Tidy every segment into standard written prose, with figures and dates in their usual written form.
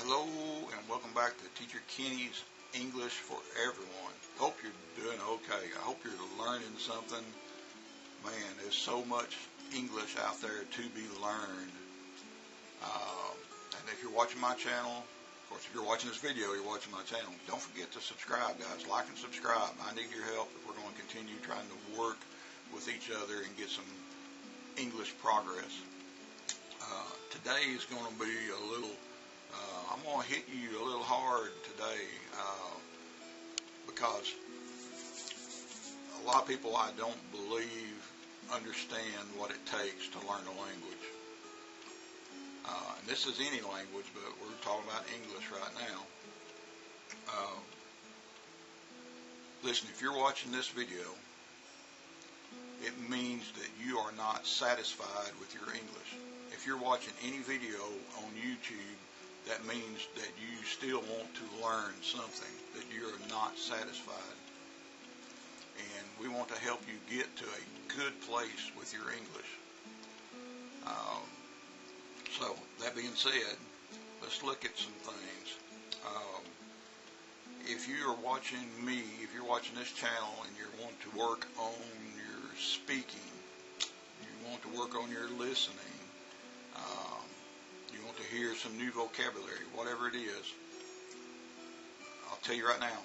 Hello and welcome back to Teacher Kenny's English for Everyone. Hope you're doing okay. I hope you're learning something. Man, there's so much English out there to be learned. And if you're watching my channel, of course, if you're watching this video, you're watching my channel. Don't forget to subscribe, guys. Like and subscribe. I need your help if we're going to continue trying to work with each other and get some English progress. Today is going to be a little I'm going to hit you a little hard today because a lot of people I don't believe understand what it takes to learn a language. And this is any language, but we're talking about English right now. Listen, if you're watching this video, it means that you are not satisfied with your English. If you're watching any video on YouTube, that means that you still want to learn something, that you're not satisfied. And we want to help you get to a good place with your English. So, that being said, let's look at some things. If you are watching me, if you're watching this channel and you want to work on your speaking, you want to work on your listening, you want to hear some new vocabulary, whatever it is, I'll tell you right now,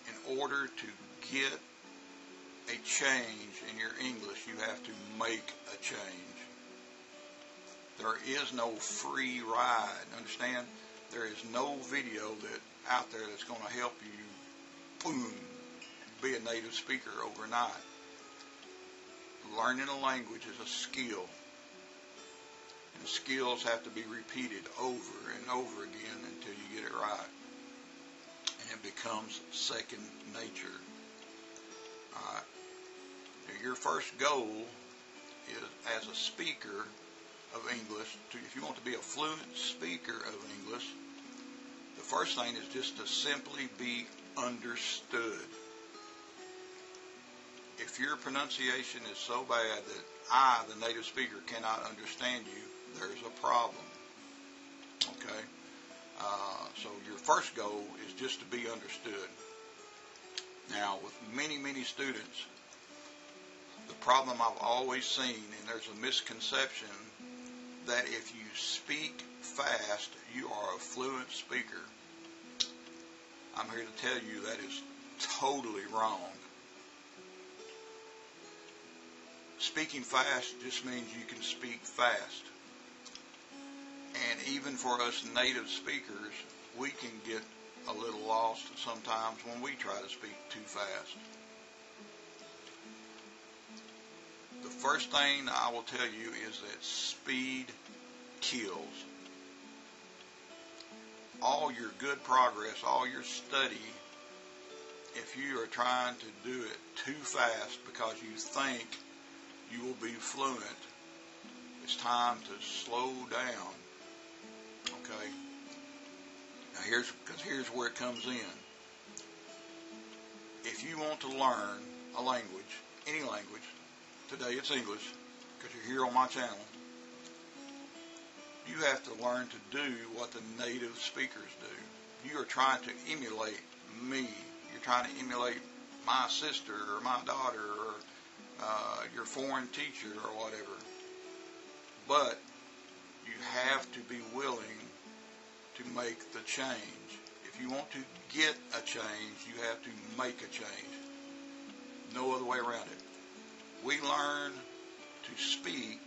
in order to get a change in your English, you have to make a change. There is no free ride, understand? There is no video out there that's going to help you, boom, be a native speaker overnight. Learning a language is a skill. And skills have to be repeated over and over again until you get it right. And it becomes second nature. Alright. Your first goal is, as a speaker of English, if you want to be a fluent speaker of English, the first thing is just to simply be understood. If your pronunciation is so bad that I, the native speaker, cannot understand you, there's a problem. Okay? So your first goal is just to be understood. Now, with many, many students, the problem I've always seen, and there's a misconception, that if you speak fast, you are a fluent speaker. I'm here to tell you that is totally wrong. Speaking fast just means you can speak fast. And even for us native speakers, we can get a little lost sometimes when we try to speak too fast. The first thing I will tell you is that speed kills. All your good progress, all your study, if you are trying to do it too fast because you think you will be fluent, it's time to slow down. Okay? Now here's where it comes in. If you want to learn a language, any language, today it's English, because you're here on my channel, you have to learn to do what the native speakers do. You are trying to emulate me. You're trying to emulate my sister or my daughter or your foreign teacher or whatever. But you have to be willing to make the change. If you want to get a change, you have to make a change. No other way around it. We learn to speak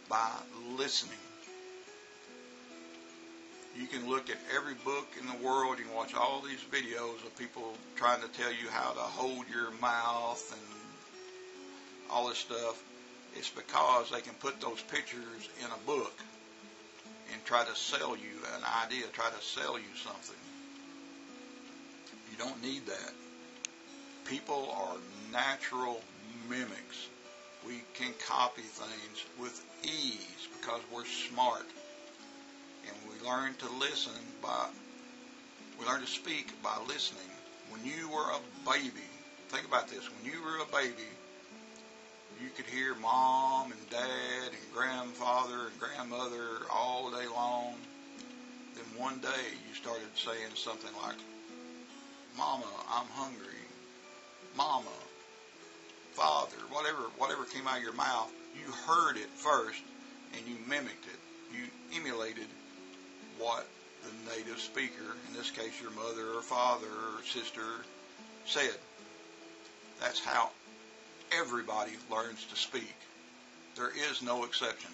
by listening. You can look at every book in the world. You can watch all these videos of people trying to tell you how to hold your mouth and all this stuff. It's because they can put those pictures in a book and try to sell you an idea, try to sell you something. You don't need that. People are natural mimics. We can copy things with ease because we're smart. And we learn to speak by listening. When you were a baby, think about this, when you were a baby, you could hear mom and dad and grandfather and grandmother all day long. one day you started saying something like, Mama, I'm hungry. Mama, Father, whatever came out of your mouth, you heard it first and you mimicked it. You emulated what the native speaker, in this case your mother or father or sister, said. That's how everybody learns to speak. There is no exception.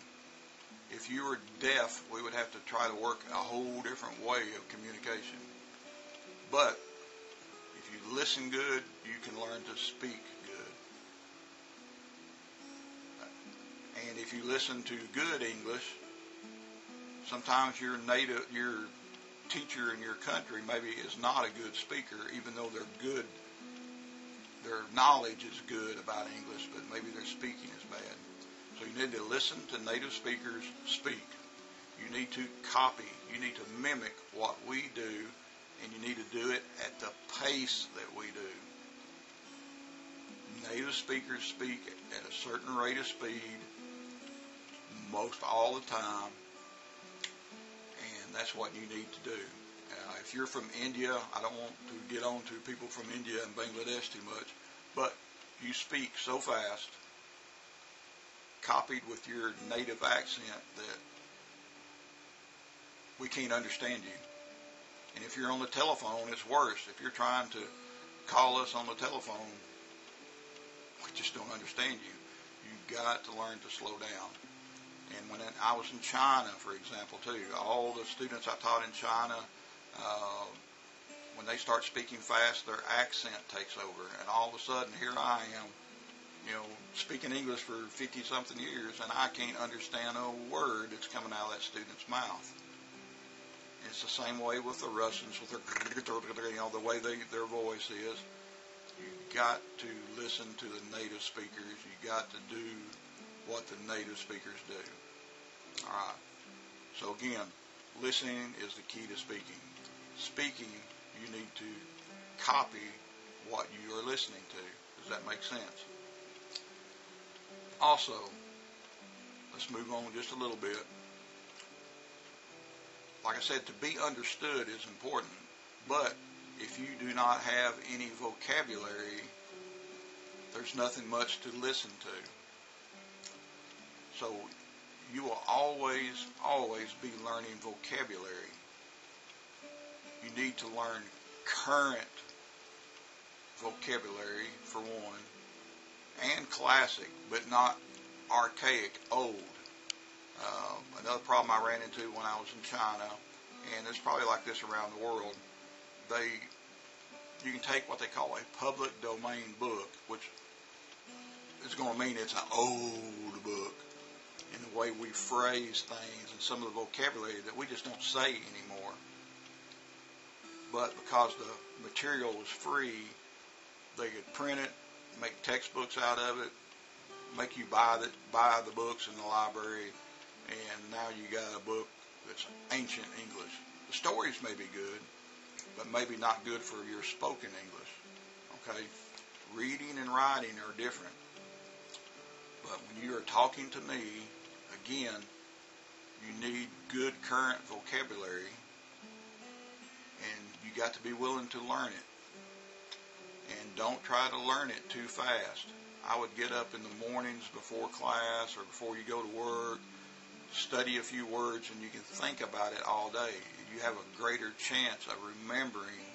If you were deaf, we would have to try to work a whole different way of communication. But if you listen good, you can learn to speak good. And if you listen to good English, sometimes your teacher in your country maybe is not a good speaker, even though they're good. Their knowledge is good about English, but maybe their speaking is bad. So you need to listen to native speakers speak. You need to copy. You need to mimic what we do, and you need to do it at the pace that we do. Native speakers speak at a certain rate of speed most all the time, and that's what you need to do. If you're from India, I don't want to get on to people from India and Bangladesh too much, but you speak so fast, copied with your native accent, that we can't understand you. And if you're on the telephone, it's worse. If you're trying to call us on the telephone, we just don't understand you. You've got to learn to slow down. And when I was in China, for example, too, all the students I taught in China, when they start speaking fast, their accent takes over. And all of a sudden, here I am, speaking English for 50-something years, and I can't understand a word that's coming out of that student's mouth. It's the same way with the Russians, with their, the way their voice is. You've got to listen to the native speakers. You've got to do what the native speakers do. All right. So again, listening is the key to speaking. Speaking, you need to copy what you are listening to. Does that make sense? Also, let's move on just a little bit. Like I said, to be understood is important, but if you do not have any vocabulary, there's nothing much to listen to. So you will always be learning vocabulary. You need to learn current vocabulary, for one, and classic, but not archaic, old. Another problem I ran into when I was in China, and it's probably like this around the world, you can take what they call a public domain book, which is going to mean it's an old book in the way we phrase things and some of the vocabulary that we just don't say anymore. But because the material was free, they could print it, make textbooks out of it, make you buy the books in the library, and now you got a book that's ancient English. The stories may be good, but maybe not good for your spoken English. Okay? Reading and writing are different. But when you are talking to me, again, you need good current vocabulary, and you got to be willing to learn it. And don't try to learn it too fast. I would get up in the mornings before class or before you go to work, study a few words, and you can think about it all day. You have a greater chance of remembering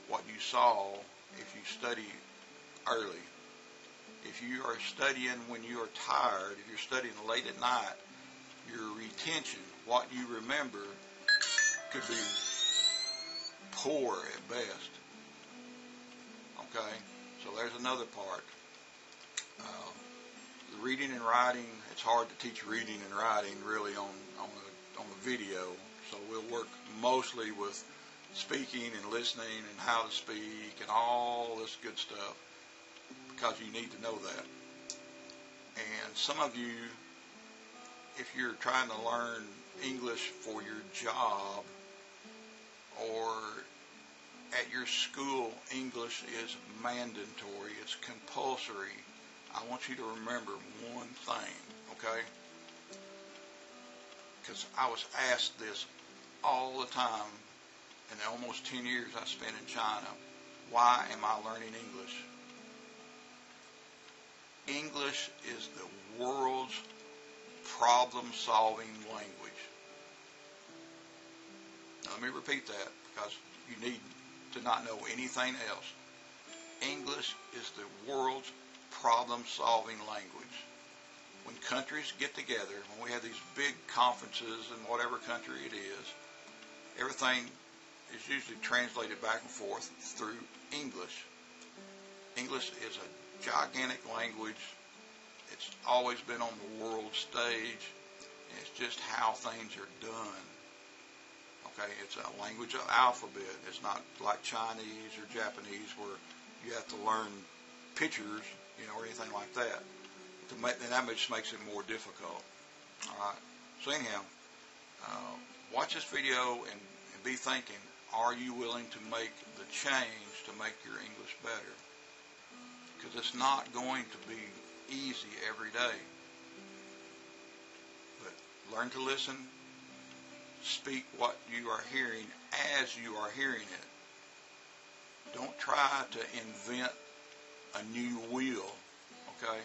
what you saw if you study early. If you are studying when you are tired, if you're studying late at night, your retention, what you remember, could be poor at best. Okay? So there's another part. The reading and writing, it's hard to teach reading and writing really on a video. So we'll work mostly with speaking and listening and how to speak and all this good stuff, because you need to know that. And some of you, if you're trying to learn English for your job or at your school, English is mandatory, it's compulsory. I want you to remember one thing, okay? Because I was asked this all the time in the almost 10 years I spent in China. Why am I learning English? English is the world's problem-solving language. Now, let me repeat that because you need to not know anything else. English is the world's problem-solving language. When countries get together, when we have these big conferences in whatever country it is, everything is usually translated back and forth through English. English is a gigantic language. It's always been on the world stage, and it's just how things are done. Okay, it's a language of alphabet. It's not like Chinese or Japanese where you have to learn pictures, or anything like that. And that just makes it more difficult. All right. So anyhow, watch this video and be thinking, are you willing to make the change to make your English better? Because it's not going to be easy every day. But learn to listen. Speak what you are hearing as you are hearing it. Don't try to invent a new wheel, okay?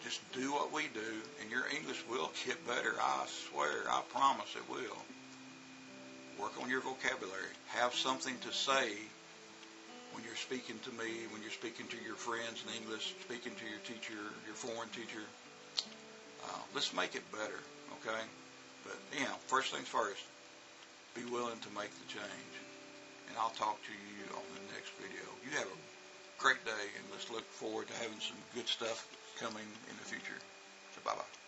Just do what we do, and your English will get better. I swear, I promise it will. Work on your vocabulary. Have something to say when you're speaking to me, when you're speaking to your friends in English, speaking to your teacher, your foreign teacher. Let's make it better, okay? But, first things first, be willing to make the change. And I'll talk to you on the next video. You have a great day, and let's look forward to having some good stuff coming in the future. So bye-bye.